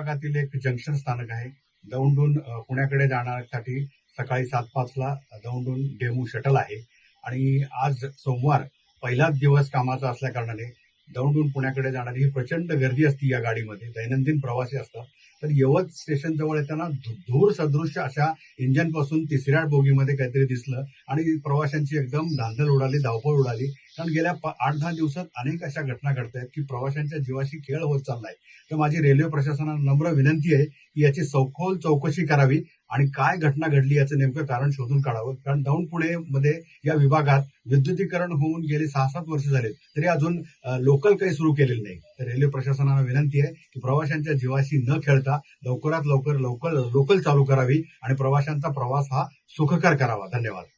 विभागातील एक जंक्शन स्थानक आहे. दौंडहून पुण्याकडे जाण्यासाठी सकाळी 7:05 ला दौंडहून डेमू शटल आहे आणि आज सोमवार पहिलाच दिवस कामाचा असल्या कारणाने दौंडहून पुण्याकडे जाणारी ही प्रचंड गर्दी असते या गाडीमध्ये. दैनंदिन प्रवासी असतात. तर यवत स्टेशन जवळ येताना धूर सदृश्य अशा इंजनपासून तिसऱ्या बोगीमध्ये काहीतरी दिसलं आणि प्रवाशांची एकदम धांदल उडाली, धावपळ उडाली. कारण गेल्या 8-10 दिवसात अनेक अशा घटना घडत आहेत की प्रवाशांच्या जीवाशी खेळ होत चाललाय. तर माझी रेल्वे प्रशासनाला नम्र विनंती आहे की याची सखोल चौकशी करावी आणि काय घटना घडली याचं नेमकं कारण शोधून काढावं. कारण दौंड पुणे मध्ये या विभागात विद्युतीकरण होऊन गेली 6-7 वर्ष झालेत तरी अजून लोकल काही सुरू केलेलं नाही. तर रेल्वे प्रशासनाला विनंती आहे की प्रवाशांच्या जीवाशी न खेळता लवकरात लवकर लोकल चालू करावी आणि प्रवाशांचा प्रवास हा सुखकर करावा. धन्यवाद.